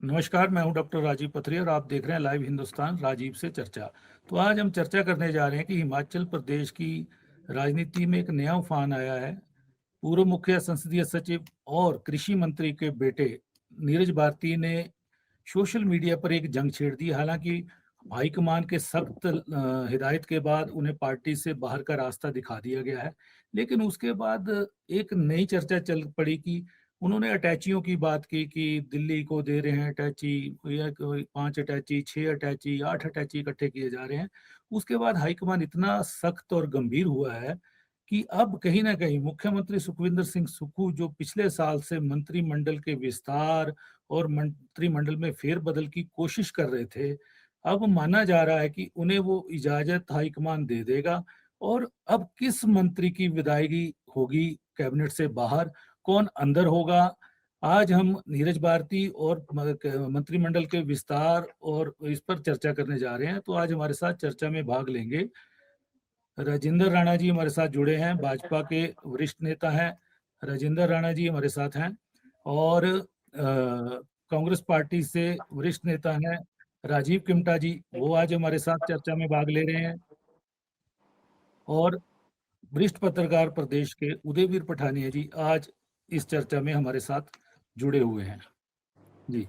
नमस्कार, मैं हूं डॉक्टर राजीव पथरी और आप देख रहे हैं लाइव हिंदुस्तान राजीव से चर्चा। तो आज हम चर्चा करने जा रहे हैं कि हिमाचल प्रदेश की राजनीति में एक नया उफान आया है। पूर्व मुख्य संसदीय सचिव और कृषि मंत्री के बेटे नीरज भारती ने सोशल मीडिया पर एक जंग छेड़ दी। हालांकि हाईकमान के सख्त हिदायत के बाद उन्हें पार्टी से बाहर का रास्ता दिखा दिया गया है, लेकिन उसके बाद एक नई चर्चा चल पड़ी कि उन्होंने अटैचियों की बात की कि दिल्ली को दे रहे हैं अटैची, या कोई 5 अटैची, 6 अटैची, 8 अटैची इकट्ठे किए जा रहे हैं। उसके बाद हाईकमान इतना सख्त और गंभीर हुआ है कि अब कहीं न कहीं मुख्यमंत्री सुखविंदर सिंह सुक्खू, जो पिछले साल से मंत्रिमंडल के विस्तार और मंत्रिमंडल में फेरबदल की कोशिश कर रहे थे, अब माना जा रहा है कि उन्हें वो इजाज़त हाईकमान दे देगा। और अब किस मंत्री की विदायगी होगी कैबिनेट से बाहर, कौन अंदर होगा? आज हम नीरज भारती और मंत्रिमंडल के विस्तार और इस पर चर्चा करने जा रहे हैं। तो आज हमारे साथ चर्चा में भाग लेंगे राजेंद्र राणा जी, हमारे साथ जुड़े हैं, भाजपा के वरिष्ठ नेता हैं। राजेंद्र राणा जी हमारे साथ हैं। और कांग्रेस पार्टी से वरिष्ठ नेता हैं राजीव किमटा जी, वो आज हमारे साथ चर्चा में भाग ले रहे हैं। और वरिष्ठ पत्रकार प्रदेश के उदयवीर पठानिया जी आज इस चर्चा में हमारे साथ जुड़े हुए हैं। जी,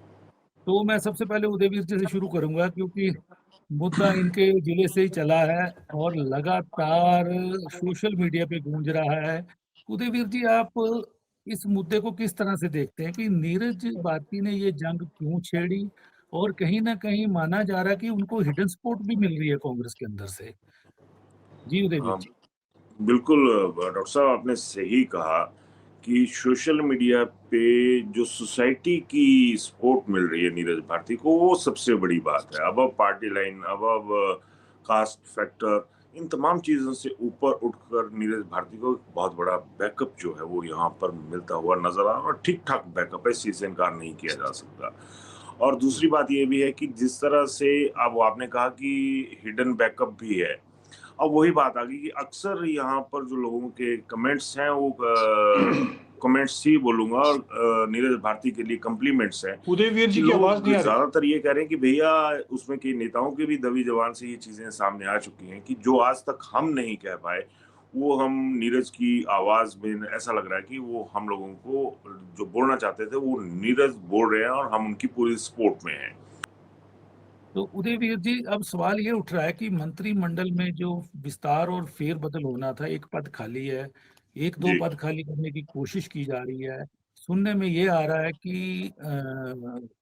तो मैं सबसे पहले उदयवीर जी से शुरू करूंगा, क्योंकि मुद्दा इनके जिले से ही चला है और लगातार सोशल मीडिया पे गूंज रहा है। उदयवीर जी, आप इस मुद्दे को किस तरह से देखते हैं कि नीरज भारती ने ये जंग क्यों छेड़ी? और कहीं न कहीं माना जा रहा है कि उनको हिडन सपोर्ट भी मिल रही है कांग्रेस के अंदर से। जी, उदयवीर हाँ, जी। बिल्कुल डॉक्टर साहब आपने सही कहा कि सोशल मीडिया पे जो सोसाइटी की सपोर्ट मिल रही है नीरज भारती को, वो सबसे बड़ी बात है। अब पार्टी लाइन, अब कास्ट फैक्टर, इन तमाम चीज़ों से ऊपर उठकर नीरज भारती को एक बहुत बड़ा बैकअप जो है वो यहाँ पर मिलता हुआ नज़र आ रहा है, और ठीक-ठाक बैकअप है, इस चीज़ से इनकार नहीं किया जा सकता। और जी, दूसरी बात ये भी है कि जिस तरह से अब आपने कहा कि हिडन बैकअप भी है, अब वही बात आ गई कि अक्सर यहाँ पर जो लोगों के कमेंट्स हैं वो कमेंट्स ही बोलूंगा, और नीरज भारती के लिए कम्प्लीमेंट्स हैं उदयवीर कि जी की आवाज लोग नहीं आ रही। ज्यादातर ये कह रहे हैं कि भैया, उसमें कई नेताओं के भी दबी जबान से ये चीजें सामने आ चुकी हैं कि जो आज तक हम नहीं कह पाए, वो हम नीरज की आवाज में ऐसा लग रहा है कि वो हम लोगों को जो बोलना चाहते थे वो नीरज बोल रहे हैं, और हम उनकी पूरी सपोर्ट में हैं। तो उदयवीर जी, अब सवाल ये उठ रहा है कि मंत्रिमंडल में जो विस्तार और फेरबदल होना था, एक पद खाली है, एक दो जी। पद खाली करने की कोशिश की जा रही है। सुनने में ये आ रहा है कि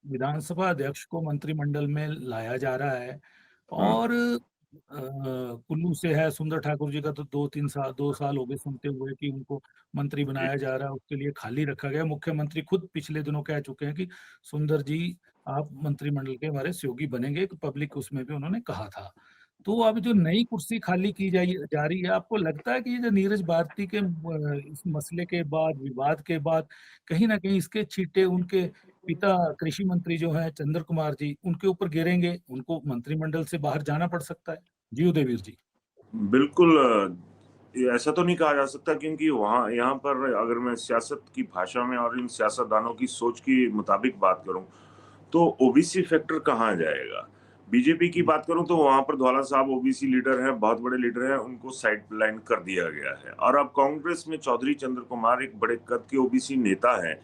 विधानसभा अध्यक्ष को मंत्रिमंडल में लाया जा रहा है। हम्म। और कुल्लू से है सुंदर ठाकुर जी का, तो 2 साल हो गए सुनते हुए कि उनको मंत्री जी। बनाया जा रहा है, उसके लिए खाली रखा गया। मुख्यमंत्री खुद पिछले दिनों कह चुके हैं कि सुंदर जी, आप मंत्रिमंडल के हमारे सहयोगी बनेंगे, एक पब्लिक उसमें भी उन्होंने कहा था। तो अब जो नई कुर्सी खाली की जा रही है, आपको लगता है कि ये जो नीरज भारती के इस मसले के बाद, विवाद के बाद, कहीं न कहीं इसके छींटे उनके पिता कृषि मंत्री जो हैं चंद्र कुमार जी, उनके ऊपर गिरेंगे, उनको मंत्रिमंडल से बाहर जाना पड़ सकता है? जी, उदयवीर जी। बिल्कुल ये ऐसा तो नहीं कहा जा सकता, क्योंकि वहाँ यहाँ पर अगर मैं सियासत की भाषा में और इन सियासतदानों की सोच के मुताबिक बात करूँ, तो ओबीसी फैक्टर कहाँ जाएगा? बीजेपी की जी, बात करूँ तो वहाँ पर धौला साहब ओबीसी लीडर हैं, बहुत बड़े लीडर हैं, उनको साइडलाइन कर दिया गया है। और अब कांग्रेस में चौधरी चंद्र कुमार एक बड़े कद के ओबीसी नेता हैं।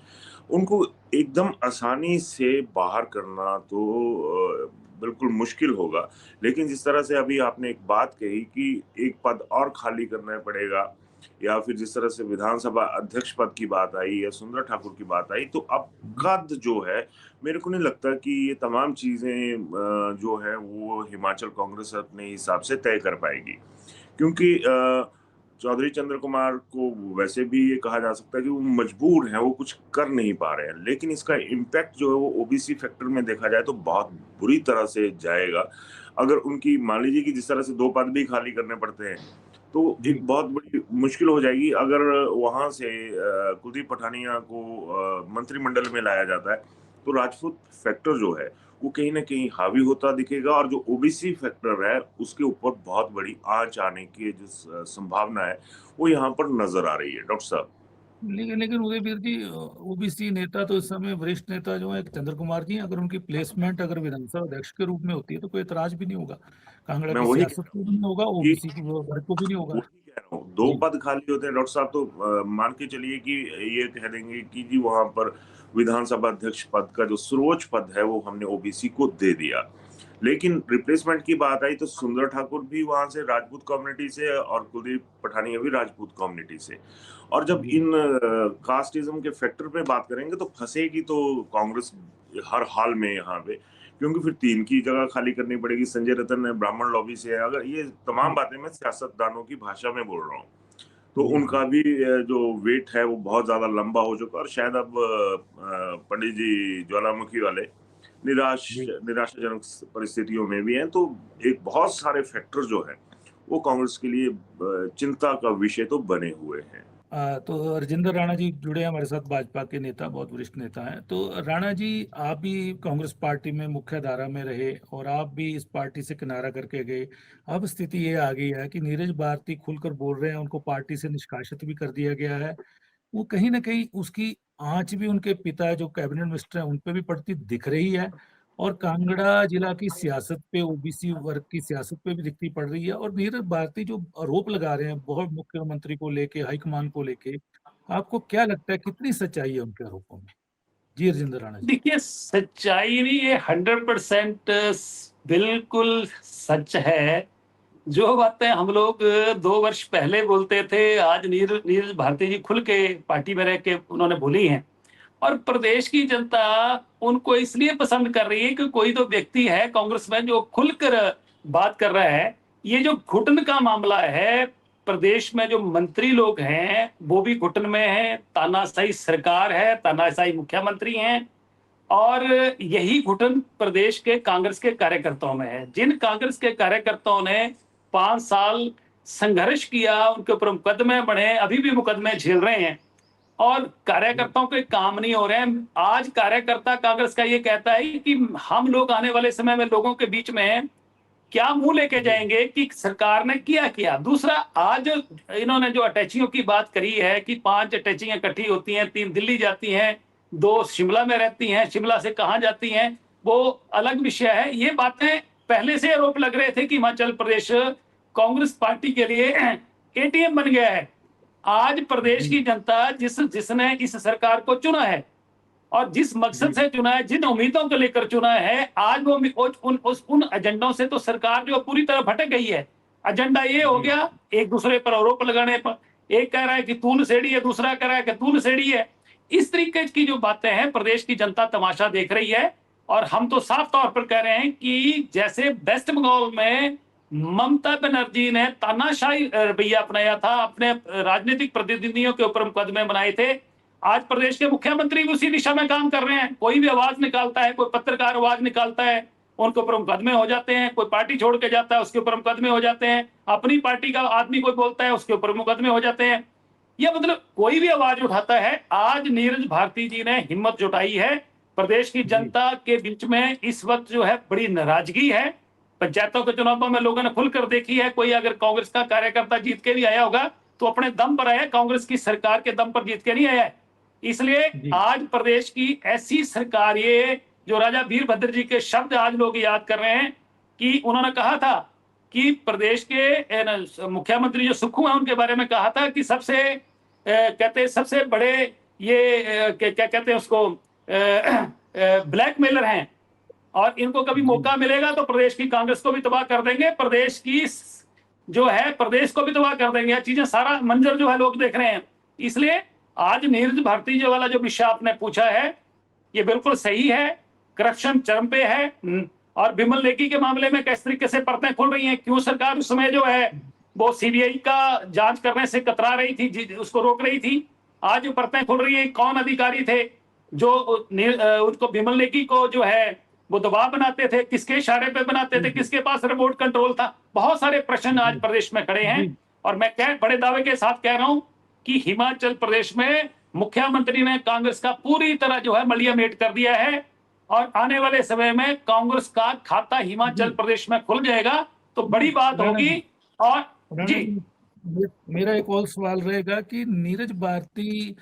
उनको एकदम आसानी से बाहर करना तो बिल्कुल मुश्किल होगा। लेकिन जिस तरह से अभी आपने एक बात कही कि एक पद और खाली करना पड़ेगा, या फिर जिस तरह से विधानसभा अध्यक्ष पद की बात आई या सुंदर ठाकुर की बात आई, तो अब जी, कद जो है, मेरे को नहीं लगता कि ये तमाम चीज़ें जो है वो हिमाचल कांग्रेस अपने हिसाब से तय कर पाएगी। क्योंकि चौधरी चंद्र कुमार को वैसे भी ये कहा जा सकता है कि वो मजबूर हैं, वो कुछ कर नहीं पा रहे हैं। लेकिन इसका इम्पैक्ट जो है वो ओबीसी फैक्टर में देखा जाए तो बहुत बुरी तरह से जाएगा। अगर उनकी मान लीजिए कि जिस तरह से 2 पद भी खाली करने पड़ते हैं, तो जी, एक बहुत बड़ी मुश्किल हो जाएगी। अगर वहाँ से कुलदीप पठानिया को मंत्रिमंडल में लाया जाता है, तो राजपूत फैक्टर जो है वो कहीं न कहीं हावी होता दिखेगा, और जो ओबीसी फैक्टर है, उसके ऊपर बहुत बड़ी आँच आने की जो संभावना है, वो यहाँ पर नज़र आ रही है। डॉक्टर साहब। लेकिन लेकिन उदयवीर जी, ओबीसी नेता तो इस समय वरिष्ठ नेता जो है चंद्र कुमार जी हैं, अगर उनकी प्लेसमेंट अगर विधानसभा अध्यक्ष के रूप में होती है तो कोई एतराज भी नहीं होगा, कांगड़ा मैं की वही सियासत को भी नहीं होगा, कि ओबीसी की वर्ग को भी नहीं होगा। वही कह रहा हूँ, दो जी पद खाली होते हैं डॉक्टर साहब, तो मान के चलिए कि ये कह देंगे कि जी वहां पर विधानसभा अध्यक्ष पद का जो सर्वोच्च पद है वो हमने ओबीसी को दे दिया। लेकिन रिप्लेसमेंट की बात आई तो सुंदर ठाकुर भी वहां से राजपूत कम्युनिटी से और कुलदीप पठानिया भी राजपूत कम्युनिटी से। और जब जी इन कास्टिज्म के फैक्टर पे बात करेंगे तो फंसेगी तो कांग्रेस हर हाल में यहाँ पे, क्योंकि फिर 3 की जगह खाली करनी पड़ेगी। संजय रतन है, ब्राह्मण लॉबी से है। अगर ये तमाम जी बातें मैं सियासतदानों की भाषा में बोल रहा हूँ, तो जी जी उनका भी जो वेट है वो बहुत ज्यादा लंबा हो चुका है। और शायद अब पंडित जी ज्वालामुखी वाले जी। निराशाजनक परिस्थितियों में भी हैं। तो एक बहुत सारे फैक्टर जो है वो कांग्रेस के लिए चिंता का विषय तो बने हुए हैं। तो राजेंद्र राणा जी जुड़े हैं हमारे साथ, भाजपा के नेता, बहुत वरिष्ठ नेता हैं। तो राणा जी, आप भी कांग्रेस पार्टी में मुख्य धारा में रहे और आप भी इस पार्टी से किनारा करके गए। अब स्थिति ये आ गई है कि नीरज भारती खुलकर बोल रहे हैं, उनको पार्टी से निष्कासित भी कर दिया गया है। वो कहीं ना कहीं उसकी आंच भी उनके पिता जो कैबिनेट मिनिस्टर हैं उन पे भी पड़ती दिख रही है, और कांगड़ा जिला की सियासत पे, ओबीसी वर्ग की सियासत पे भी दिखती पड़ रही है। और नीरज भारती जो आरोप लगा रहे हैं बहुत मुख्यमंत्री को लेके, हाईकमान को लेके, आपको क्या लगता है कितनी सच्चाई है उनके आरोपों में? जी राजेंद्र राणा जी। देखिए, सच्चाई नहीं, ये 100% बिल्कुल सच है। जो बातें हम लोग 2 वर्ष पहले बोलते थे, आज नीरज भारती जी खुल के पार्टी में रह के उन्होंने बोली हैं। और प्रदेश की जनता उनको इसलिए पसंद कर रही है कि कोई तो व्यक्ति है कांग्रेस में जो खुलकर बात कर रहा है। ये जो घुटन का मामला है, प्रदेश में जो मंत्री लोग हैं वो भी घुटन में है, तानाशाही सरकार है, तानाशाही मुख्यमंत्री हैं। और यही घुटन प्रदेश के कांग्रेस के कार्यकर्ताओं में है। जिन कांग्रेस के कार्यकर्ताओं ने 5 साल संघर्ष किया, उनके ऊपर मुकदमे बढ़े, अभी भी मुकदमे झेल रहे हैं और कार्यकर्ताओं के काम नहीं हो रहे हैं। आज कार्यकर्ता कांग्रेस का ये कहता है कि हम लोग आने वाले समय में लोगों के बीच में क्या मुंह लेके जी जाएंगे कि सरकार ने किया किया। दूसरा, आज जो इन्होंने जो अटैचियों की बात करी है कि 5 अटैचियां इकट्ठी होती हैं, 3 दिल्ली जाती हैं, 2 शिमला में रहती हैं, शिमला से कहां जाती हैं वो अलग विषय है। ये बातें पहले से आरोप लग रहे थे कि हिमाचल प्रदेश कांग्रेस पार्टी के लिए एटीएम बन गया है। आज प्रदेश जी की जनता जिसने इस सरकार को चुना है और जिस मकसद जी से चुना है, जिन उम्मीदों को लेकर चुना है, आज वो उन एजेंडों से तो सरकार जो पूरी तरह भटक गई है। एजेंडा ये हो जी गया एक दूसरे पर आरोप लगाने पर, एक कह रहा है कि तू नशेड़ी है, दूसरा कह रहा है कि तू नशेड़ी है। इस तरीके की जो बातें हैं, प्रदेश की जनता तमाशा देख रही है। और हम तो साफ तौर पर कह रहे हैं कि जैसे वेस्ट बंगाल में ममता बनर्जी ने तानाशाही रवैया अपनाया था, अपने राजनीतिक प्रतिनिधियों के ऊपर मुकदमे बनाए थे, आज प्रदेश के मुख्यमंत्री भी उसी दिशा में काम कर रहे हैं। कोई भी आवाज निकालता है, कोई पत्रकार आवाज निकालता है, उनके ऊपर मुकदमे हो जाते हैं। कोई पार्टी छोड़ के जाता है, उसके ऊपर मुकदमे हो जाते हैं। अपनी पार्टी का आदमी कोई बोलता है, उसके ऊपर मुकदमे हो जाते हैं। यह मतलब कोई भी आवाज उठाता है। आज नीरज भारती जी ने हिम्मत जुटाई है। प्रदेश की जी जनता के बीच में इस वक्त जो है बड़ी नाराजगी है। पंचायतों के चुनावों में लोगों ने खुलकर देखी है। कोई अगर कांग्रेस का कार्यकर्ता जीत के भी आया होगा तो अपने दम पर आया, कांग्रेस की सरकार के दम पर जीत के नहीं आया है। इसलिए जी आज प्रदेश की ऐसी सरकार, ये जो राजा वीरभद्र जी के शब्द आज लोग याद कर रहे हैं कि उन्होंने कहा था कि प्रदेश के मुख्यमंत्री जो सुक्खू हैं उनके बारे में कहा था कि कहते सबसे बड़े ये क्या कहते हैं उसको, ब्लैकमेलर हैं और इनको कभी जी मौका मिलेगा तो प्रदेश की कांग्रेस को भी तबाह कर देंगे, प्रदेश की जो है प्रदेश को भी तबाह कर देंगे। ये चीजें, सारा मंजर जो है लोग देख रहे हैं। इसलिए आज नीरज भारती जी वाला जो विषय आपने पूछा है ये बिल्कुल सही है। करप्शन चरम पे है। और बिमल नेगी के मामले में किस तरीके से परतें खुल रही हैं, क्यों सरकार उस समय जो है वो सीबीआई का जांच करने से कतरा रही थी, उसको रोक रही थी। आज जो परतें खुल रही है, कौन अधिकारी थे जो उनको बिमल नेगी को जो है वो दबाव बनाते थे, किसके इशारे पे बनाते थे, जी किसके पास रिमोट कंट्रोल था। बहुत सारे प्रश्न आज जी प्रदेश में खड़े हैं। जी और मैं बड़े दावे के साथ कह रहा हूं कि हिमाचल प्रदेश में मुख्यमंत्री ने कांग्रेस का पूरी तरह जो है मलियामेट कर दिया है और आने वाले समय में कांग्रेस का खाता हिमाचल जी प्रदेश में खुल जाएगा तो बड़ी बात राणा होगी। जी, और राणा जी जी, मेरा एक और सवाल रहेगा कि नीरज भारती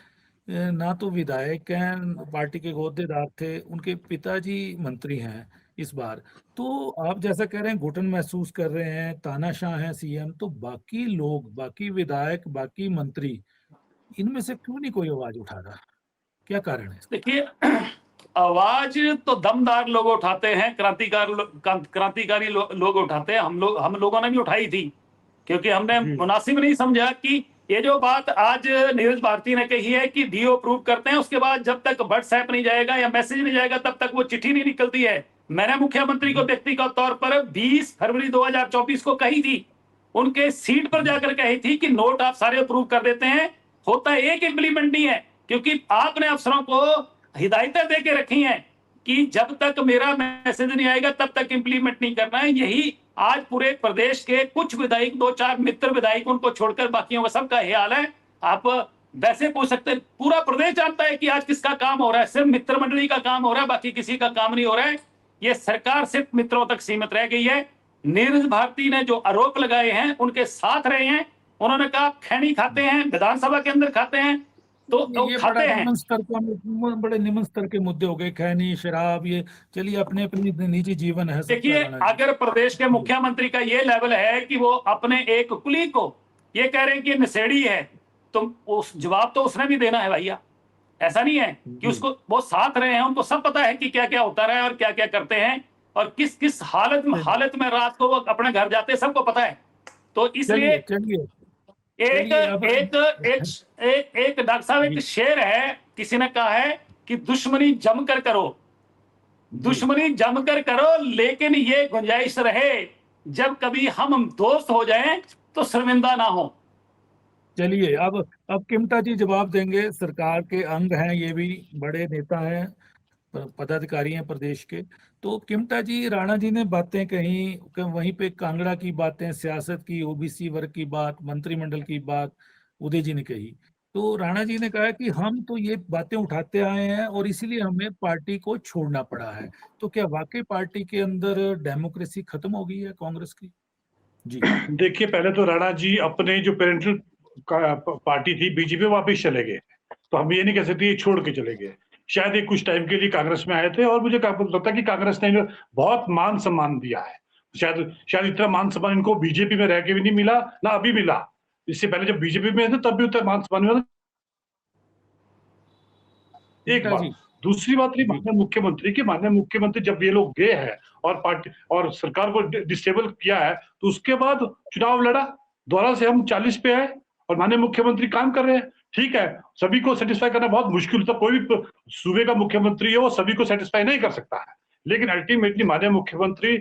ना तो विधायक हैं, पार्टी के होद्देदार थे, उनके पिताजी मंत्री हैं इस बार। तो आप जैसा कह रहे हैं घुटन महसूस कर रहे हैं, तानाशाह हैं सीएम, तो बाकी लोग, बाकी विधायक, बाकी मंत्री, इनमें से क्यों नहीं कोई आवाज उठा रहा? क्या कारण है? देखिए, आवाज तो दमदार लोग उठाते हैं, क्रांतिकारी लोग उठाते हैं। हम लोगों ने भी उठाई थी, क्योंकि हमने जी मुनासिब नहीं समझा कि ये जो बात आज नीरज भारती ने कही है कि डीओ अप्रूव करते हैं, उसके बाद जब तक व्हाट्सएप नहीं जाएगा या मैसेज नहीं जाएगा तब तक वो चिट्ठी नहीं निकलती है। मैंने मुख्यमंत्री को व्यक्तिगत तौर पर 20 फरवरी 2024 को कही थी, उनके सीट पर जाकर कही थी कि नोट आप सारे अप्रूव कर देते हैं, होता एक इम्प्लीमेंट नहीं है, क्योंकि आपने अफसरों को हिदायतें दे के रखी हैं कि जब तक मेरा मैसेज नहीं आएगा तब तक इंप्लीमेंट नहीं करना है। यही आज पूरे प्रदेश के कुछ विधायक, 2-4 मित्र विधायक उनको छोड़कर बाकियों का सबका यही हाल है। आप वैसे पूछ सकते हैं, पूरा प्रदेश जानता है कि आज किसका काम हो रहा है, सिर्फ मित्र मंडली का काम हो रहा है, बाकी किसी का काम नहीं हो रहा है। ये सरकार सिर्फ मित्रों तक सीमित रह गई है। नीरज भारती ने जो आरोप लगाए हैं उनके साथ रहे हैं, उन्होंने कहा खैनी खाते हैं, विधानसभा के अंदर खाते हैं, तो ये खाते हैं। बड़े निम्न स्तर के मुद्दे हो गए, खैनी, शराब, ये चलिए अपने अपनी निजी जीवन है सबका। देखिए, राणा जी, अगर प्रदेश के मुख्यमंत्री का ये लेवल है कि वो अपने एक कुली को ये कह रहे हैं कि नशेड़ी है, तो उस जवाब तो उसने भी देना है भैया। ऐसा नहीं है कि जी उसको, वो साथ रहे हैं, उनको सब पता है कि क्या क्या होता रहा है और क्या क्या करते हैं और किस किस हालत में रात को वो अपने घर जाते हैं, सबको पता है। तो इसलिए चलिए एक अब एक एक एक डॉक्टर साहब, एक शेर है, किसी ने कहा है कि दुश्मनी जमकर करो, दुश्मनी जमकर करो, लेकिन ये गुंजाइश रहे जब कभी हम दोस्त हो जाएं तो शर्मिंदा ना हो। चलिए अब किमटा जी जवाब देंगे, सरकार के अंग हैं, ये भी बड़े नेता हैं, पदाधिकारी हैं प्रदेश के। तो किमटा जी, राणा जी ने बातें कही, वहीं पे कांगड़ा की बातें, सियासत की, ओबीसी वर्ग की बात, मंत्रिमंडल की बात उदय जी ने कही। तो राणा जी ने कहा कि हम तो ये बातें उठाते आए हैं और इसीलिए हमें पार्टी को छोड़ना पड़ा है। तो क्या वाकई पार्टी के अंदर डेमोक्रेसी खत्म हो गई है कांग्रेस की? जी देखिए, पहले तो राणा जी अपने जो पेरेंटल पार्टी थी बीजेपी वापस चले गए, तो हम ये नहीं कह सकते ये छोड़ के चले गए। शायद ये कुछ टाइम के लिए कांग्रेस में आए थे और मुझे लगता है कि कांग्रेस ने बहुत मान सम्मान दिया है। शायद इतना मान सम्मान इनको बीजेपी में रह के भी नहीं मिला, ना अभी मिला। इससे पहले जब बीजेपी में थे तब भी उतना मान सम्मान मिला। एक बात। दूसरी बात रही माननीय मुख्यमंत्री जब ये लोग गए हैं और पार्टी और सरकार को डिस्टेबल किया है, तो उसके बाद चुनाव लड़ा, दोबारा से हम 40 पे आए और माननीय मुख्यमंत्री काम कर रहे हैं। ठीक है, सभी को सेटिस्फाई करना बहुत मुश्किल होता है, कोई भी सूबे का मुख्यमंत्री है वो सभी को सेटिस्फाई नहीं कर सकता है, लेकिन अल्टीमेटली माननीय मुख्यमंत्री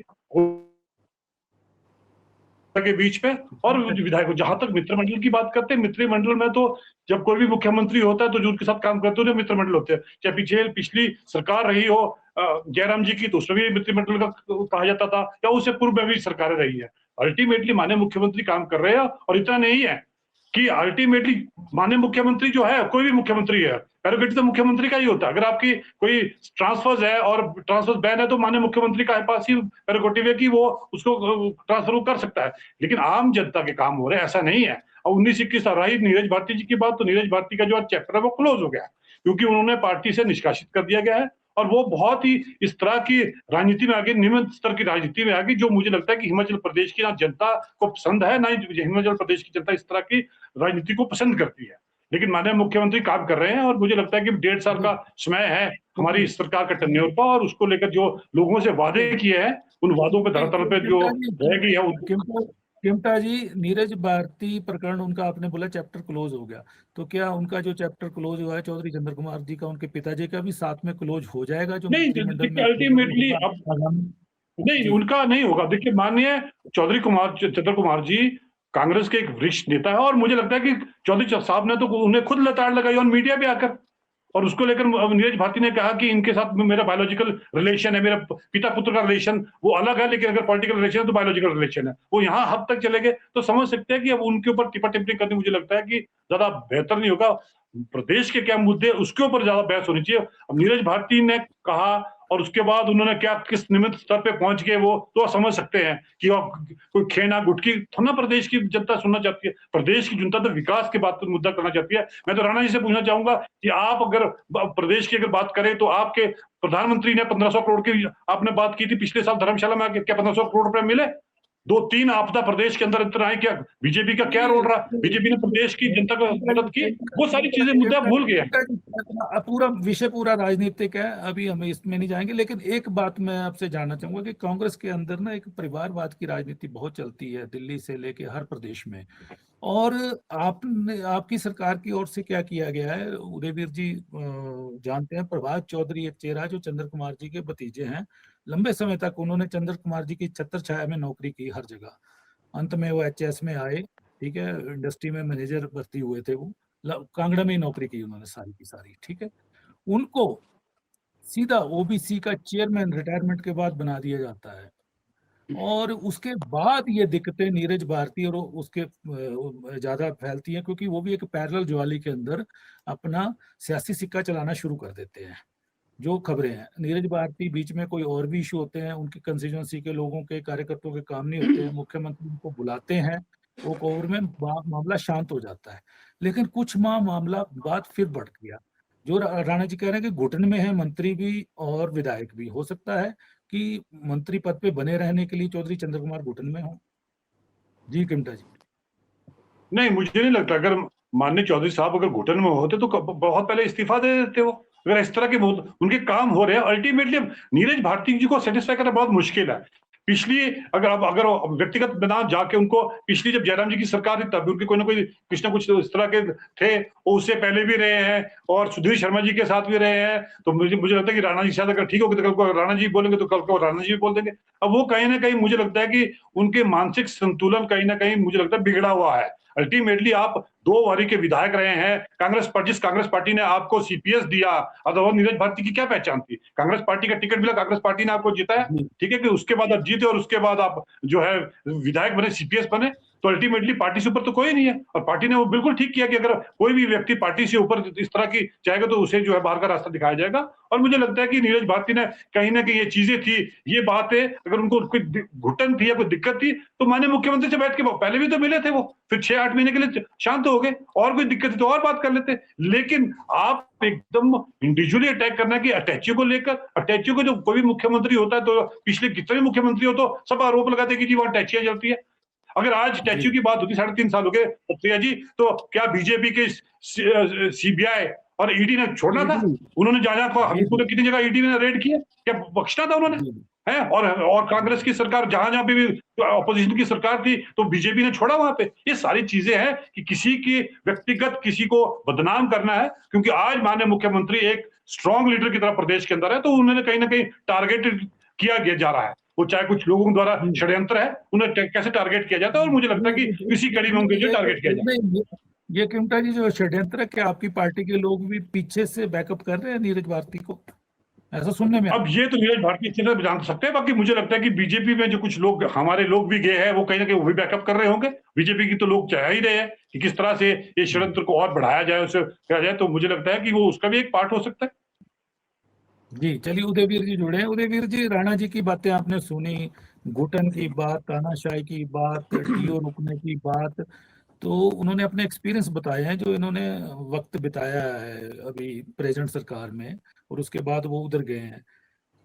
के बीच में और विधायक, जहां तक मित्रमंडल की बात करते हैं, मित्रमंडल में तो जब कोई भी मुख्यमंत्री होता है तो जो उनके साथ काम करते हैं मित्रमंडल होते हैं। चाहे पिछली सरकार रही हो जयराम जी की, तो उसमें भी मित्रमंडल का कहा जाता था, या उससे पूर्व में भी सरकारें रही है। अल्टीमेटली माननीय मुख्यमंत्री काम कर रहे हैं और इतना नहीं है कि अल्टीमेटली माननीय मुख्यमंत्री जो है, कोई भी मुख्यमंत्री है, प्रेरोगेटिव तो मुख्यमंत्री का ही होता है। अगर आपकी कोई ट्रांसफर है और ट्रांसफर बैन है तो माननीय मुख्यमंत्री का पास ही प्रेरोगेटिव है कि वो उसको ट्रांसफर कर सकता है, लेकिन आम जनता के काम हो रहे हैं, ऐसा नहीं है। और 19-21 रही नीरज भारती जी की बात, तो नीरज भारती का जो चैप्टर है वो क्लोज हो गया, क्योंकि उन्होंने पार्टी से निष्कासित कर दिया गया है और वो बहुत ही इस तरह की राजनीति में आगे, निम्न स्तर की राजनीति में आगे, जो मुझे लगता है कि हिमाचल प्रदेश की ना जनता को पसंद है, ना ही हिमाचल प्रदेश की जनता इस तरह की राजनीति को पसंद करती है। लेकिन माननीय मुख्यमंत्री काम कर रहे हैं और मुझे लगता है कि 1.5 साल का समय है हमारी सरकार का टेन्योर का, और उसको लेकर जो लोगों से वादे किए हैं उन वादों पे धरातल पे जो रह गई है। किमटा जी, नीरज भारती प्रकरण उनका आपने बोला चैप्टर क्लोज हो गया, तो क्या उनका जो चैप्टर क्लोज हुआ है चौधरी चंद्र कुमार जी का, उनके पिताजी का भी साथ में क्लोज हो जाएगा? जो नहीं, अल्टीमेटली अब नहीं, उनका नहीं होगा। देखिए, माननीय चौधरी चंद्र कुमार जी कांग्रेस के एक वरिष्ठ नेता है और मुझे लगता है कि चौधरी साहब ने तो उन्हें खुद लताड़ लगाई ऑन मीडिया पे आकर, और उसको लेकर नीरज भारती ने कहा कि इनके साथ मेरा बायोलॉजिकल रिलेशन है, मेरा पिता पुत्र का रिलेशन वो अलग है, लेकिन अगर पॉलिटिकल रिलेशन है तो बायोलॉजिकल रिलेशन है। वो यहाँ हद तक चले गए, तो समझ सकते हैं कि अब उनके ऊपर टिप्पणी टिप्पणी करनी मुझे लगता है कि ज्यादा बेहतर नहीं होगा। प्रदेश के क्या मुद्दे उसके ऊपर ज्यादा बहस होनी चाहिए। अब नीरज भारती ने कहा और उसके बाद उन्होंने क्या किस निमित्त स्तर पे पहुंच गए वो तो समझ सकते हैं कि कोई खेना गुटकी थोड़ा प्रदेश की जनता सुनना चाहती है। प्रदेश की जनता तो विकास की बात पर मुद्दा करना चाहती है। मैं तो राणा जी से पूछना चाहूंगा कि आप अगर प्रदेश की अगर बात करें तो आपके प्रधानमंत्री ने 1500 करोड़ की आपने बात की थी पिछले साल धर्मशाला में आके, क्या 1500 करोड़ रुपए मिले? 2-3 आपदा प्रदेश के अंदर इतना है, क्या बीजेपी का क्या रोल रहा? बीजेपी ने प्रदेश की जनता को मदद की, वो सारी चीजें मुद्दा भूल गए। पूरा विषय पूरा राजनीतिक है, अभी हम इसमें नहीं जाएंगे। लेकिन एक बात मैं आपसे जानना चाहूंगा कि कांग्रेस के अंदर ना एक परिवारवाद की राजनीति बहुत चलती है, दिल्ली से लेके हर प्रदेश में। और आपने आपकी सरकार की ओर से क्या किया गया है? उदयवीर जी जानते हैं, प्रभात चौधरी एक चेहरा जो चंद्र कुमार जी के भतीजे हैं। लंबे समय तक उन्होंने चंद्र कुमार जी की छत्र छाया में नौकरी की हर जगह। अंत में वो एचएस में आए, ठीक है, इंडस्ट्री में मैनेजर भर्ती हुए थे वो, कांगड़ा में ही नौकरी की उन्होंने सारी की सारी, ठीक है। उनको सीधा ओबीसी का चेयरमैन रिटायरमेंट के बाद बना दिया जाता है। और उसके बाद ये दिक्कतें नीरज भारती और उसके ज्यादा फैलती हैं, क्योंकि वो भी एक पैरेलल ज्वाली के अंदर अपना सियासी सिक्का चलाना शुरू कर देते हैं। जो खबरें हैं, नीरज भारती बीच में कोई और भी इशू होते हैं, उनकी कंस्टिट्यूंसी के लोगों के कार्यकर्ताओं के काम नहीं होते हैं, मुख्यमंत्री उनको बुलाते हैं, वो कोवर में मामला शांत हो जाता है। लेकिन कुछ मामला बात फिर बढ़ गया। जो राणा जी कह रहे हैं कि घुटन में है मंत्री भी और विधायक भी। हो सकता है कि मंत्री पद पे बने रहने के लिए चौधरी चंद्र कुमार घुटन में हो। जी किमटा जी। नहीं, मुझे नहीं लगता। अगर माननीय चौधरी साहब अगर घुटन में होते तो बहुत पहले इस्तीफा दे देते वो। अगर इस तरह के उनके काम हो रहे हैं, अल्टीमेटली नीरज भारती जी को सेटिस्फाई करना बहुत मुश्किल है। पिछली अगर व्यक्तिगत बना जाके उनको, पिछली जब जयराम जी की सरकार थी तब उनके कोई ना कोई कुछ ना कुछ इस तरह के थे, वो उससे पहले भी रहे हैं और सुधीर शर्मा जी के साथ भी रहे हैं। तो मुझे लगता है कि राणा जी शायद अगर ठीक होगी तो कल को राणा जी बोलेंगे तो कल को राणा जी भी बोल देंगे। अब वो कहीं ना कहीं मुझे लगता है कि उनके मानसिक संतुलन कहीं ना कहीं मुझे लगता है बिगड़ा हुआ है। अल्टीमेटली आप 2 बारी के विधायक रहे हैं। जिस कांग्रेस पार्टी ने आपको सीपीएस दिया, अथवा नीरज भारती की क्या पहचान थी? कांग्रेस पार्टी का टिकट मिला, कांग्रेस पार्टी ने आपको जिताया, ठीक है, कि उसके बाद आप जीते और उसके बाद आप जो है विधायक बने, सीपीएस बने। तो अल्टीमेटली पार्टी से ऊपर तो कोई नहीं है। और पार्टी ने वो बिल्कुल ठीक किया कि अगर कोई भी व्यक्ति पार्टी से ऊपर इस तरह की चाहेगा तो उसे जो है बाहर का रास्ता दिखाया जाएगा। और मुझे लगता है कि नीरज भारती ने कहीं ना कहीं ये चीजें थी, ये बातें, अगर उनको कोई घुटन थी या कोई दिक्कत थी तो माननीय मुख्यमंत्री से बैठ के पहले भी तो मिले थे वो, फिर 6-8 महीने के लिए शांत हो गए। और कोई दिक्कत थी तो और बात कर लेते। लेकिन आप एकदम इंडिविजुअली अटैक करना कि अटैची को लेकर, अटैची को जो कोई भी मुख्यमंत्री होता है तो पिछले कितने मुख्यमंत्री हो तो सब आरोप लगाते कि जी वहां अटैचियां चलती है। अगर आज स्टैच्यू की बात होती 3.5 साल हो गए प्रिया जी, तो क्या बीजेपी के सीबीआई और ईडी ने छोड़ना था? उन्होंने जहां कितनी जगह ईडी ने रेड किया, क्या बख्शना था उन्होंने? है और कांग्रेस की सरकार जहां पे भी ऑपोजिशन की सरकार थी तो बीजेपी ने छोड़ा वहां पे। ये सारी चीजें हैं कि किसी की व्यक्तिगत किसी को बदनाम करना है, क्योंकि आज माननीय मुख्यमंत्री एक स्ट्रॉन्ग लीडर की तरह प्रदेश के अंदर है, तो उन्होंने कहीं ना कहीं टारगेटेड किया जा रहा है। वो चाहे कुछ लोगों द्वारा षड्यंत्र है, उन्हें कैसे टारगेट किया जाता है, और मुझे लगता है कि इसी कड़ी में उनको जो टारगेट किया जाता है। ये किमटा जी जो षड्यंत्र है, क्या आपकी पार्टी के लोग भी पीछे से बैकअप कर रहे हैं नीरज भारती को? ऐसा सुनने में अब ये तो नीरज भारती अच्छे से जान सकते हैं। बाकी मुझे लगता है कि बीजेपी में जो कुछ लोग, हमारे लोग भी गए हैं, वो कहीं ना कहीं वो भी बैकअप कर रहे होंगे। बीजेपी की तो लोग चाह ही रहे हैं कि किस तरह से ये षड्यंत्र को और बढ़ाया जाए, उसे किया जाए। तो मुझे लगता है कि वो उसका भी एक पार्ट हो सकता है। जी चलिए, उदयवीर जी जुड़े हैं। उदयवीर जी, राणा जी की बातें आपने सुनी, घुटन की बात, तानाशाही की बात, टीओ रुकने की बात, तो उन्होंने अपने एक्सपीरियंस बताए हैं जो इन्होंने वक्त बिताया है अभी प्रेजेंट सरकार में, और उसके बाद वो उधर गए हैं।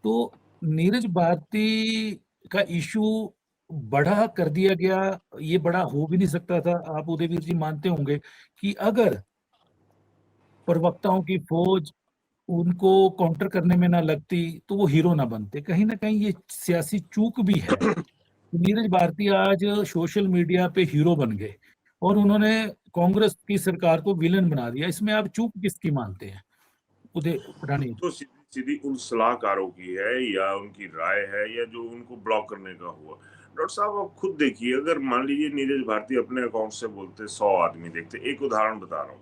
तो नीरज भारती का इशू बड़ा कर दिया गया, ये बड़ा हो भी नहीं सकता था। आप उदयवीर जी मानते होंगे कि अगर प्रवक्ताओं की फौज उनको काउंटर करने में ना लगती तो वो हीरो ना बनते। कहीं ना कहीं ये सियासी चूक भी है। नीरज भारती आज सोशल मीडिया पे हीरो बन गए और उन्होंने कांग्रेस की सरकार को विलन बना दिया। इसमें आप चूक किसकी मानते हैं उदय रानी? तो सीधी उन सलाहकारों की है या उनकी राय है या जो उनको ब्लॉक करने का हुआ? डॉक्टर साहब आप खुद देखिए, अगर मान लीजिए नीरज भारती अपने अकाउंट से बोलते 100 आदमी देखते, एक उदाहरण बता रहा हूँ,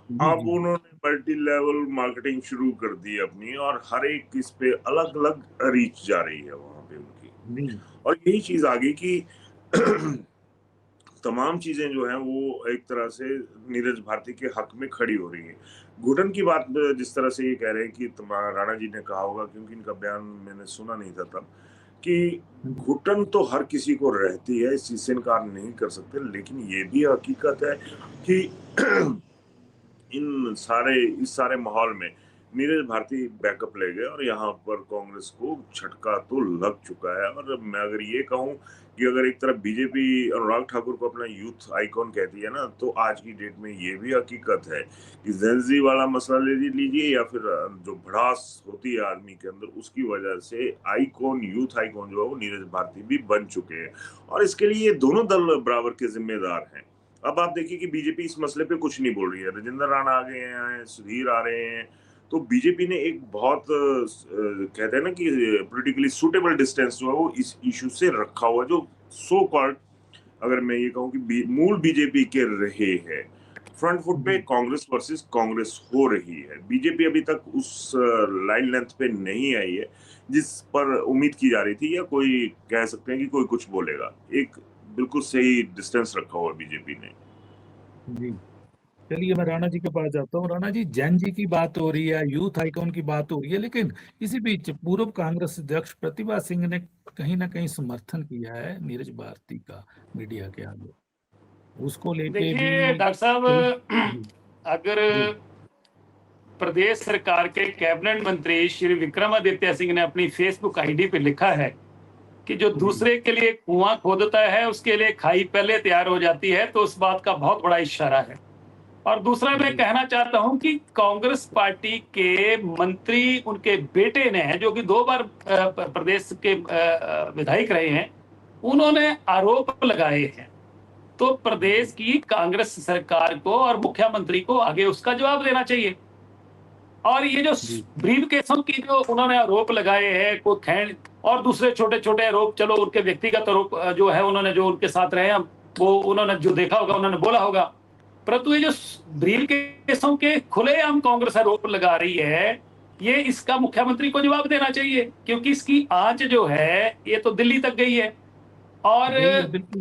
अब उन्होंने मल्टी लेवल मार्केटिंग शुरू कर दी अपनी, और हर एक किस पे अलग अलग रीच जा रही है वहां पे उनकी। और यही चीज आ गई कि तमाम चीजें जो हैं वो एक तरह से नीरज भारती के हक में खड़ी हो रही हैं। घुटन की बात जिस तरह से ये कह रहे हैं कि राणा जी ने कहा होगा, क्योंकि इनका बयान मैंने सुना नहीं था तब, कि घुटन तो हर किसी को रहती है, इस चीज से इनकार नहीं कर सकते, लेकिन ये भी हकीकत है कि इस सारे माहौल में नीरज भारती बैकअप ले गए और यहाँ पर कांग्रेस को झटका तो लग चुका है। और मैं अगर ये कहूं कि अगर एक तरफ बीजेपी अनुराग ठाकुर को अपना यूथ आइकॉन कहती है ना, तो आज की डेट में ये भी हकीकत है कि जेंजी वाला मसला ले लीजिए या फिर जो भड़ास होती है आदमी के अंदर, उसकी वजह से आइकॉन, यूथ आइकॉन जो है वो नीरज भारती भी बन चुके हैं। और इसके लिए ये दोनों दल बराबर के जिम्मेदार हैं। अब आप देखिए कि बीजेपी इस मसले पे कुछ नहीं बोल रही है। राजेंद्र राणा आ गए हैं, सुधीर आ रहे हैं, तो बीजेपी ने एक बहुत कहते हैं ना कि पॉलिटिकली सूटेबल डिस्टेंस जो है वो इस इशू से रखा हुआ, जो सो कॉल्ड, अगर मैं ये कहूँ कि मूल बीजेपी के रहे हैं। फ्रंट फुट पे कांग्रेस वर्सेस कांग्रेस हो रही है। बीजेपी अभी तक उस लाइन लेंथ पे नहीं आई है जिस पर उम्मीद की जा रही थी, या कोई कह सकते हैं कि कोई कुछ बोलेगा। एक बिल्कुल सही डिस्टेंस रखा हुआ बीजेपी ने। जी, चलिए मैं राणा जी के पास जाता हूँ। राणा जी, जैन जी की बात हो रही है, यूथ आइकॉन की बात हो रही है, लेकिन इसी बीच पूर्व कांग्रेस अध्यक्ष प्रतिभा सिंह ने कहीं ना कहीं समर्थन किया है नीरज भारती का मीडिया के आगे, उसको लेके देखिए भी। डॉक्टर साहब, जी, अगर प्रदेश सरकार के कैबिनेट मंत्री श्री विक्रमादित्य सिंह ने अपनी फेसबुक आईडी पे लिखा है कि जो दूसरे के लिए कुआं खोदता है उसके लिए खाई पहले तैयार हो जाती है, तो उस बात का बहुत बड़ा इशारा है। और दूसरा मैं कहना चाहता हूं कि कांग्रेस पार्टी के मंत्री, उनके बेटे ने, जो कि 2 बार प्रदेश के विधायक रहे हैं, उन्होंने आरोप लगाए हैं। तो प्रदेश की कांग्रेस सरकार को और मुख्यमंत्री को आगे उसका जवाब देना चाहिए। और ये जो ब्रीफ केसों की जो उन्होंने आरोप लगाए हैं, कोई खैर और दूसरे छोटे छोटे आरोप, चलो उनके व्यक्तिगत आरोप जो है, उन्होंने जो उनके साथ रहे हैं वो उन्होंने जो देखा होगा उन्होंने बोला होगा, परंतु ये जो ब्रीफ केसों के खुलेआम कांग्रेस आरोप लगा रही है, ये इसका मुख्यमंत्री को जवाब देना चाहिए, क्योंकि इसकी आंच जो है ये तो दिल्ली तक गई है। और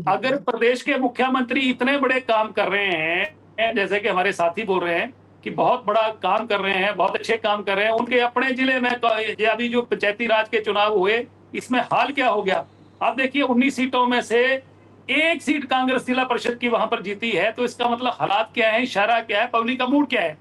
अगर प्रदेश के मुख्यमंत्री इतने बड़े काम कर रहे हैं, जैसे कि हमारे साथी बोल रहे हैं कि बहुत बड़ा काम कर रहे हैं, बहुत अच्छे काम कर रहे हैं, उनके अपने जिले में अभी जो पंचायती राज के चुनाव हुए, इसमें हाल क्या हो गया? आप देखिए 19 सीटों में से 1 सीट कांग्रेस जिला परिषद की वहां पर जीती है, तो इसका मतलब हालात क्या है, इशारा क्या है, पब्लिक का मूड क्या है।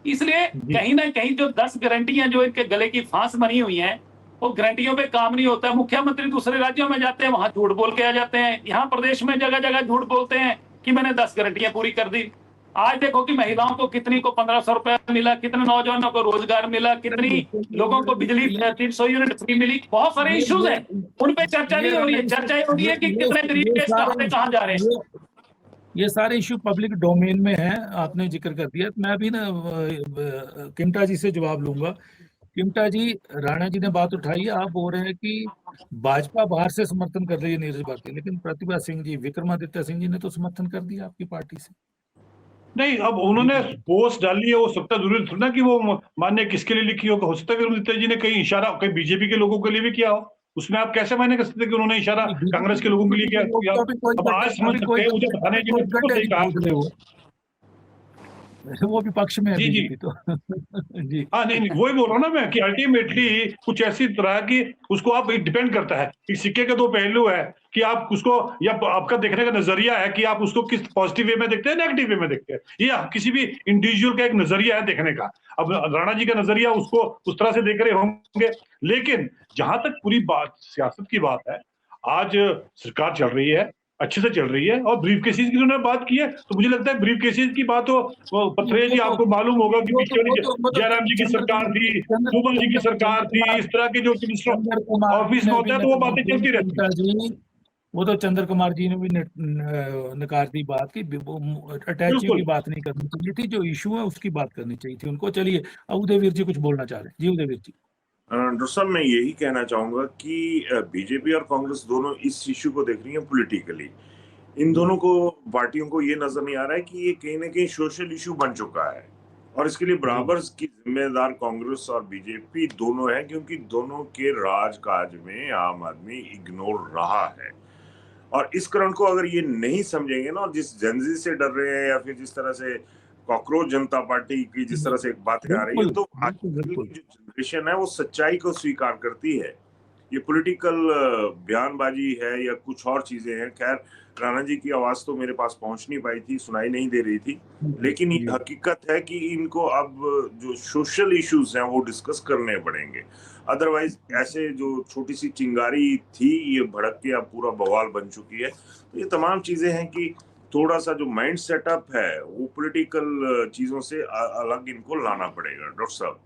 इसलिए कहीं ना कहीं जो 10 गारंटियां जो इनके गले की फांस बनी हुई हैं, वो गारंटियों पे काम नहीं होता है। मुख्यमंत्री दूसरे राज्यों में जाते हैं, वहां झूठ बोल के आ जाते हैं, यहाँ प्रदेश में जगह जगह झूठ बोलते हैं कि मैंने 10 गारंटियां पूरी कर दी। आज देखो कि महिलाओं को कितनी को 1500 रुपए मिला, कितने नौजवानों को रोजगार मिला, कितनी लोगों को बिजली 300 यूनिट फ्री मिली। बहुत सारे इश्यूज हैं, उन पे चर्चा नहीं हो रही है। चर्चा हो रही है कि कितने गरीब देश कहां जा रहे हैं। ये सारे इश्यू पब्लिक डोमेन में हैं, आपने जिक्र कर दिया। मैं अभी ना किमटा जी से जवाब लूंगा। किमटा जी, राणा जी ने बात उठाई है, आप बोल रहे हैं कि भाजपा बाहर से समर्थन कर रही है नीरज भारती, लेकिन प्रतिभा सिंह जी, विक्रमादित्य सिंह जी ने तो समर्थन कर दिया आपकी पार्टी से। नहीं, अब उन्होंने पोस्ट डाली है, हो सकता है जरूरी थोड़ा ना कि वो मान्य किसके लिए लिखी हो सकता है विक्रमादित्य जी ने कहीं इशारा कहीं बीजेपी के लोगों के लिए भी किया हो। उसमें आप कैसे मायने कर सकते कि उन्होंने इशारा कांग्रेस के लोगों के लिए किया? अब आज समझ सकते हैं, मुझे बताने के लिए बिल्कुल सही कहा, वो विपक्ष में है जी जी बीजेपी तो। जी हाँ, नहीं वही बोल रहा हूँ ना मैं कि अल्टीमेटली कुछ ऐसी तरह की उसको आप डिपेंड करता है कि सिक्के के 2 पहलू है कि आप उसको, या आपका देखने का नजरिया है कि आप उसको किस पॉजिटिव वे में देखते हैं, नेगेटिव वे में देखते हैं। ये किसी भी इंडिविजुअल का एक नजरिया है देखने का। अब राणा जी का नजरिया उसको उस तरह से देख रहे होंगे, लेकिन जहां तक पूरी बात सियासत की बात है, आज सरकार चल रही है, अच्छे से चल रही है, और ब्रीफ केसेस की उन्होंने बात की है, तो मुझे लगता है ब्रीफ केसेस की बात हो, पत्रे जी आपको मालूम होगा कि जयराम जी की सरकार थी, सुमन जी की सरकार थी, इस तरह के जो ऑफिस में होता है तो वो बातें चलती रहती है। वो तो चंद्र कुमार जी ने भी नकार दी बात की, अटैचिंग की बात नहीं करनी चाहिए थी, जो इशू है उसकी बात करनी चाहिए थी उनको। चलिए अब उदयवीर जी कुछ बोलना चाह रहे हैं। जी उदयवीर जी। डॉक्टर साहब, मैं यही कहना चाहूंगा कि बीजेपी और कांग्रेस दोनों इस इश्यू को देख रही है पॉलिटिकली। इन दोनों को, पार्टियों को ये नजर नहीं आ रहा है कि ये कहीं ना कहीं सोशल इश्यू बन चुका है, और इसके लिए बराबर की जिम्मेदार कांग्रेस और बीजेपी दोनों हैं, क्योंकि दोनों के राजकाज में आम आदमी इग्नोर रहा है। और इस करण को अगर ये नहीं समझेंगे ना, और जिस जनजी से डर रहे हैं या फिर जिस तरह से कॉकरोच जनता पार्टी की जिस तरह से बातें आ रही है, तो आजकल की जो जनरेशन है वो सच्चाई को स्वीकार करती है। ये पॉलिटिकल बयानबाजी है या कुछ और चीजें हैं। खैर, राणा जी की आवाज तो मेरे पास पहुंच नहीं पाई थी, सुनाई नहीं दे रही थी, लेकिन ये हकीकत है कि इनको अब जो सोशल इश्यूज हैं वो डिस्कस करने पड़ेंगे। अदरवाइज ऐसे जो छोटी सी चिंगारी थी ये भड़क के अब पूरा बवाल बन चुकी है। तो ये तमाम चीजें हैं कि थोड़ा सा जो माइंड सेटअप है वो पॉलिटिकल चीजों से अलग इनको लाना पड़ेगा। डॉक्टर साहब।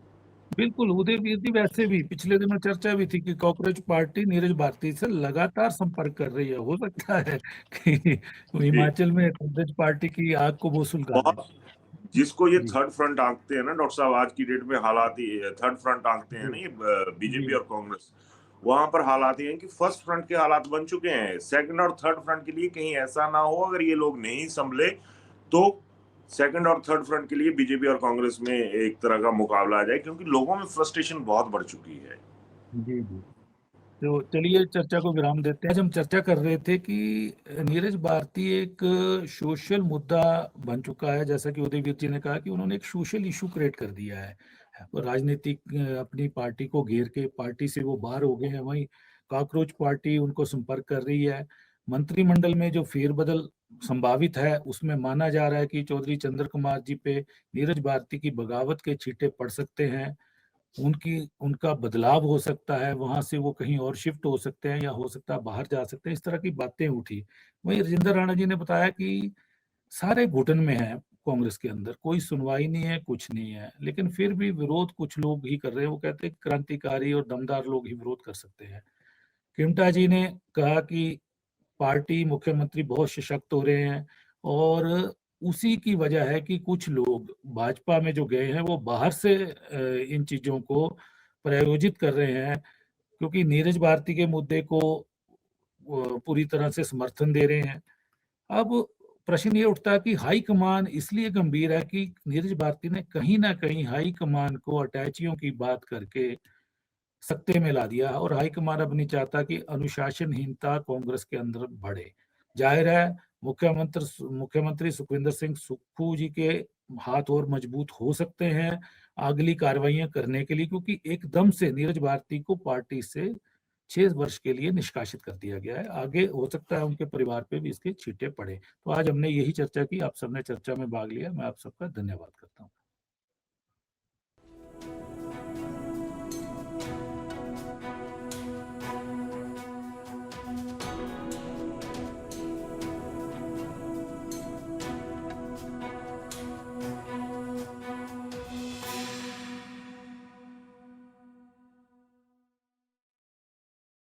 बिल्कुल, उदयवीर जी, वैसे भी पिछले दिनों चर्चा भी थी कि कॉकरोच पार्टी नीरज भारती से लगातार संपर्क कर रही है। हो सकता है कि हिमाचल में कांग्रेस पार्टी की आग को वो सुलगा दे। जिसको ये जी। थर्ड फ्रंट आंकते हैं ना डॉक्टर साहब, आज की डेट में हालात ही थर्ड फ्रंट आंकते हैं ना ये बीजेपी और कांग्रेस, वहां पर हालात ये हैं कि फर्स्ट फ्रंट के हालात बन चुके हैं। सेकंड और थर्ड फ्रंट के लिए कहीं ऐसा ना हो, अगर ये लोग नहीं संभले तो सेकंड और थर्ड फ्रंट के लिए बीजेपी और कांग्रेस में एक तरह का मुकाबला आ जाए, क्योंकि लोगों में फ्रस्ट्रेशन बहुत बढ़ चुकी है। जी जी। तो चलिए चर्चा को विराम देते हैं। आज हम चर्चा कर रहे थे कि नीरज भारती एक सोशल मुद्दा बन चुका है। जैसा कि उदयवीर जी ने कहा कि उन्होंने एक सोशल इशू क्रिएट कर दिया है। राजनीतिक अपनी पार्टी को घेर के पार्टी से वो बाहर हो गए हैं। वहीं कॉकरोच पार्टी उनको संपर्क कर रही है। मंत्रिमंडल में जो फेरबदल संभावित है उसमें माना जा रहा है कि चौधरी चंद्र कुमार जी पे नीरज भारती की बगावत के छींटे पड़ सकते हैं। उनका बदलाव हो सकता है, वहां से वो कहीं और शिफ्ट हो सकते हैं या हो सकता है बाहर जा सकते हैं। इस तरह की बातें उठी। वहीं राजेंद्र राणा जी ने बताया कि सारे घुटन में है कांग्रेस के अंदर, कोई सुनवाई नहीं है, कुछ नहीं है, लेकिन फिर भी विरोध कुछ लोग ही कर रहे हैं। वो कहते हैं क्रांतिकारी और दमदार लोग ही विरोध कर सकते हैं। किमटा जी ने कहा कि पार्टी मुख्यमंत्री बहुत सशक्त हो रहे हैं और उसी की वजह है कि कुछ लोग भाजपा में जो गए हैं वो बाहर से इन चीजों को प्रायोजित कर रहे हैं, क्योंकि नीरज भारती के मुद्दे को पूरी तरह से समर्थन दे रहे हैं। अब प्रश्न ये उठता है कि हाई कमान इसलिए गंभीर है कि नीरज भारती ने कहीं ना कहीं हाई कमान को अटैचियों की बात करके सत्ते में ला दिया और हाईकमान अब नहीं चाहता कि अनुशासनहीनता कांग्रेस के अंदर बढ़े। जाहिर है मुख्यमंत्री सुखविंदर सिंह सुक्खू जी के हाथ और मजबूत हो सकते हैं अगली कार्रवाइयां करने के लिए, क्योंकि एकदम से नीरज भारती को पार्टी से 6 वर्ष के लिए निष्कासित कर दिया गया है। आगे हो सकता है उनके परिवार पे भी इसके छींटे पड़े। तो आज हमने यही चर्चा की, आप सबने चर्चा में भाग लिया। मैं आप सबका धन्यवाद करता हूँ।